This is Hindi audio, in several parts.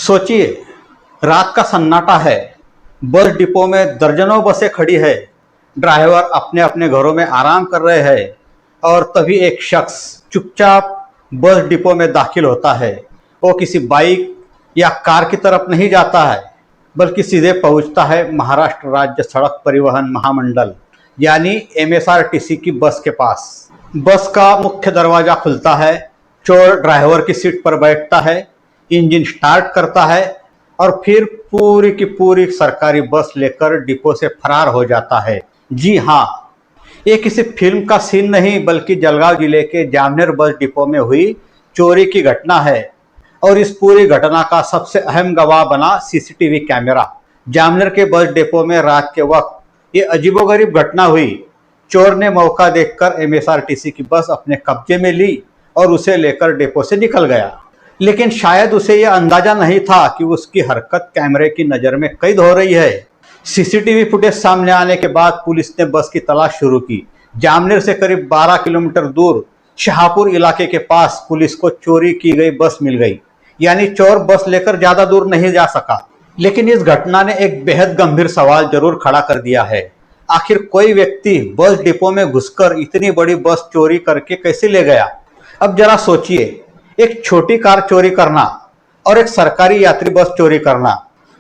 सोचिए, रात का सन्नाटा है। बस डिपो में दर्जनों बसें खड़ी है। ड्राइवर अपने अपने घरों में आराम कर रहे हैं और तभी एक शख्स चुपचाप बस डिपो में दाखिल होता है। वो किसी बाइक या कार की तरफ नहीं जाता है, बल्कि सीधे पहुंचता है महाराष्ट्र राज्य सड़क परिवहन महामंडल यानी एमएसआरटीसी की बस के पास। बस का मुख्य दरवाजा खुलता है। चोर ड्राइवर की सीट पर बैठता है, इंजन स्टार्ट करता है और फिर पूरी की पूरी सरकारी बस लेकर डिपो से फरार हो जाता है। जी हाँ, ये किसी फिल्म का सीन नहीं, बल्कि जलगांव जिले के जामनेर बस डिपो में हुई चोरी की घटना है। और इस पूरी घटना का सबसे अहम गवाह बना सीसीटीवी कैमरा। जामनेर के बस डिपो में रात के वक्त ये अजीबोगरीब घटना हुई। चोर ने मौका देखकर एमएसआरटीसी की बस अपने कब्जे में ली और उसे लेकर डिपो से निकल गया। लेकिन शायद उसे यह अंदाजा नहीं था कि उसकी हरकत कैमरे की नज़र में कैद हो रही है। सीसीटीवी फुटेज सामने आने के बाद पुलिस ने बस की तलाश शुरू की। जामनेर से करीब 12 किलोमीटर दूर शाहपुर इलाके के पास पुलिस को चोरी की गई बस मिल गई। यानी चोर बस लेकर ज्यादा दूर नहीं जा सका। लेकिन इस घटना ने एक बेहद गंभीर सवाल जरूर खड़ा कर दिया है। आखिर कोई व्यक्ति बस डिपो में घुसकर इतनी बड़ी बस चोरी करके कैसे ले गया? अब जरा सोचिए, एक छोटी कार चोरी करना और एक सरकारी यात्री बस चोरी करना,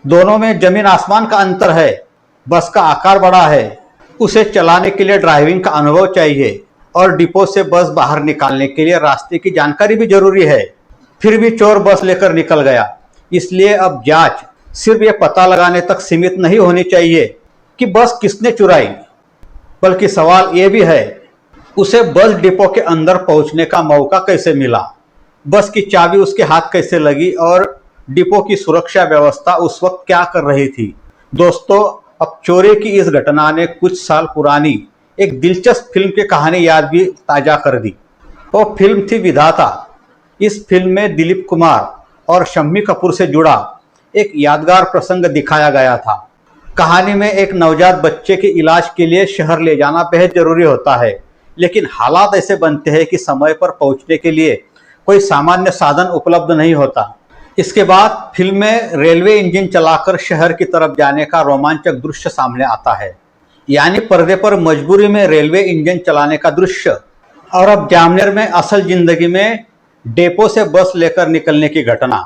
दोनों में जमीन आसमान का अंतर है। बस का आकार बड़ा है, उसे चलाने के लिए ड्राइविंग का अनुभव चाहिए और डिपो से बस बाहर निकालने के लिए रास्ते की जानकारी भी जरूरी है। फिर भी चोर बस लेकर निकल गया। इसलिए अब जांच सिर्फ ये पता लगाने तक सीमित नहीं होनी चाहिए कि बस किसने चुराई, बल्कि सवाल ये भी है, उसे बस डिपो के अंदर पहुंचने का मौका कैसे मिला, बस की चाबी उसके हाथ कैसे लगी और डिपो की सुरक्षा व्यवस्था उस वक्त क्या कर रही थी। दोस्तों, अब चोरी की इस घटना ने कुछ साल पुरानी एक दिलचस्प फिल्म की कहानी याद भी ताजा कर दी। वो फिल्म थी विधाता। इस फिल्म में दिलीप कुमार और शम्मी कपूर से जुड़ा एक यादगार प्रसंग दिखाया गया था। कहानी में एक नवजात बच्चे के इलाज के लिए शहर ले जाना बेहद जरूरी होता है, लेकिन हालात ऐसे बनते हैं कि समय पर पहुंचने के लिए कोई सामान्य साधन उपलब्ध नहीं होता। इसके बाद फिल्म में रेलवे इंजन चलाकर शहर की तरफ जाने का रोमांचक दृश्य सामने आता है। यानी पर्दे पर मजबूरी में रेलवे इंजन चलाने का दृश्य। और अब जामनेर में असल जिंदगी में डिपो से बस लेकर निकलने की घटना।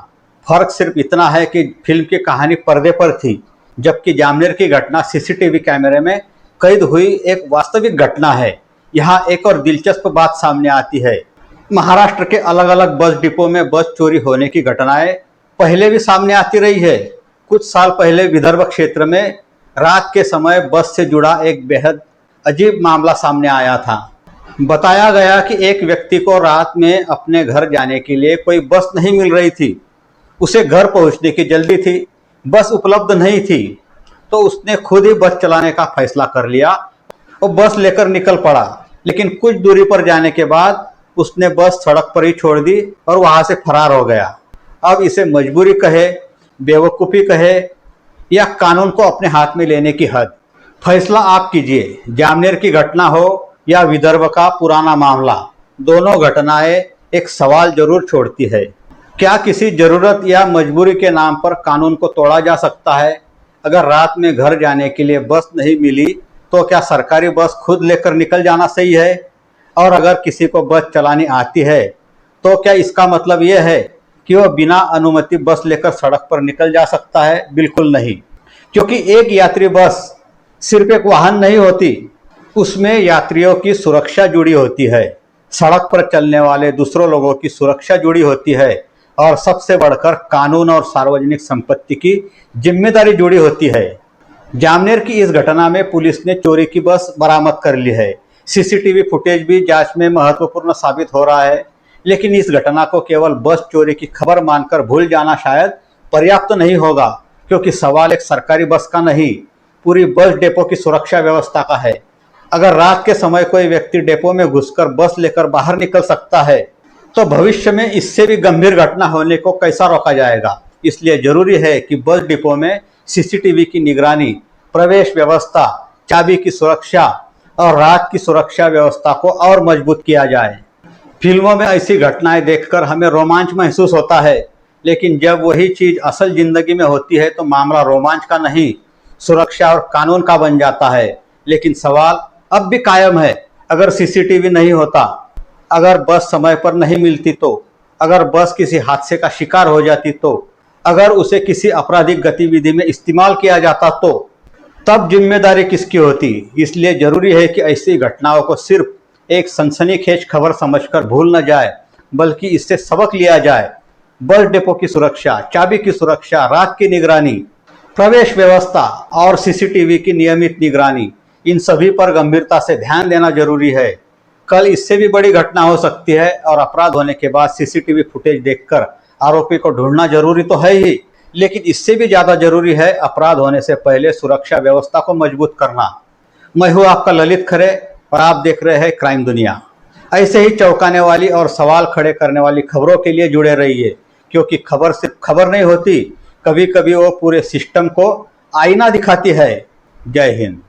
फर्क सिर्फ इतना है कि फिल्म की कहानी पर्दे पर थी, जबकि जामनेर की घटना सीसीटीवी कैमरे में कैद हुई एक वास्तविक घटना है। यहाँ एक और दिलचस्प बात सामने आती है। महाराष्ट्र के अलग अलग बस डिपो में बस चोरी होने की घटनाएं पहले भी सामने आती रही है। कुछ साल पहले विदर्भ क्षेत्र में रात के समय बस से जुड़ा एक बेहद अजीब मामला सामने आया था। बताया गया कि एक व्यक्ति को रात में अपने घर जाने के लिए कोई बस नहीं मिल रही थी। उसे घर पहुंचने की जल्दी थी, बस उपलब्ध नहीं थी, तो उसने खुद ही बस चलाने का फैसला कर लिया और बस लेकर निकल पड़ा। लेकिन कुछ दूरी पर जाने के बाद उसने बस सड़क पर ही छोड़ दी और वहां से फरार हो गया। अब इसे मजबूरी कहे, बेवकूफ़ी कहे या कानून को अपने हाथ में लेने की हद, फैसला आप कीजिए। जामनेर की घटना हो या विदर्भ का पुराना मामला, दोनों घटनाएं एक सवाल जरूर छोड़ती है। क्या किसी जरूरत या मजबूरी के नाम पर कानून को तोड़ा जा सकता है? अगर रात में घर जाने के लिए बस नहीं मिली तो क्या सरकारी बस खुद लेकर निकल जाना सही है? और अगर किसी को बस चलानी आती है तो क्या इसका मतलब यह है कि वह बिना अनुमति बस लेकर सड़क पर निकल जा सकता है? बिल्कुल नहीं, क्योंकि एक यात्री बस सिर्फ एक वाहन नहीं होती, उसमें यात्रियों की सुरक्षा जुड़ी होती है, सड़क पर चलने वाले दूसरों लोगों की सुरक्षा जुड़ी होती है और सबसे बढ़कर कानून और सार्वजनिक संपत्ति की जिम्मेदारी जुड़ी होती है। जामनेर की इस घटना में पुलिस ने चोरी की बस बरामद कर ली है। सीसीटीवी फुटेज भी जांच में महत्वपूर्ण साबित हो रहा है। लेकिन इस घटना को केवल बस चोरी की खबर मानकर भूल जाना शायद पर्याप्त नहीं होगा, क्योंकि सवाल एक सरकारी बस का नहीं, पूरी बस डिपो की सुरक्षा व्यवस्था का है। अगर रात के समय कोई व्यक्ति डिपो में घुसकर बस लेकर बाहर निकल सकता है, तो भविष्य में इससे भी गंभीर घटना होने को कैसा रोका जाएगा? इसलिए जरूरी है कि बस डिपो में सीसीटीवी की निगरानी, प्रवेश व्यवस्था, चाबी की सुरक्षा और रात की सुरक्षा व्यवस्था को और मजबूत किया जाए। फिल्मों में ऐसी घटनाएं देखकर हमें रोमांच महसूस होता है, लेकिन जब वही चीज असल जिंदगी में होती है तो मामला रोमांच का नहीं, सुरक्षा और कानून का बन जाता है। लेकिन सवाल अब भी कायम है, अगर सीसीटीवी नहीं होता, अगर बस समय पर नहीं मिलती तो, अगर बस किसी हादसे का शिकार हो जाती तो, अगर उसे किसी आपराधिक गतिविधि में इस्तेमाल किया जाता तो, तब जिम्मेदारी किसकी होती। इसलिए जरूरी है कि ऐसी घटनाओं को सिर्फ एक सनसनीखेज खबर समझकर भूल न जाए, बल्कि इससे सबक लिया जाए। बस डिपो की सुरक्षा, चाबी की सुरक्षा, रात की निगरानी, प्रवेश व्यवस्था और सीसीटीवी की नियमित निगरानी, इन सभी पर गंभीरता से ध्यान देना जरूरी है। कल इससे भी बड़ी घटना हो सकती है और अपराध होने के बाद सीसीटीवी फुटेज देखकर आरोपी को ढूंढना जरूरी तो है ही, लेकिन इससे भी ज्यादा जरूरी है अपराध होने से पहले सुरक्षा व्यवस्था को मजबूत करना। मैं हूं आपका ललित खरे और आप देख रहे हैं क्राइम दुनिया। ऐसे ही चौंकाने वाली और सवाल खड़े करने वाली खबरों के लिए जुड़े रहिए, क्योंकि खबर सिर्फ खबर नहीं होती, कभी कभी वो पूरे सिस्टम को आईना दिखाती है। जय हिंद।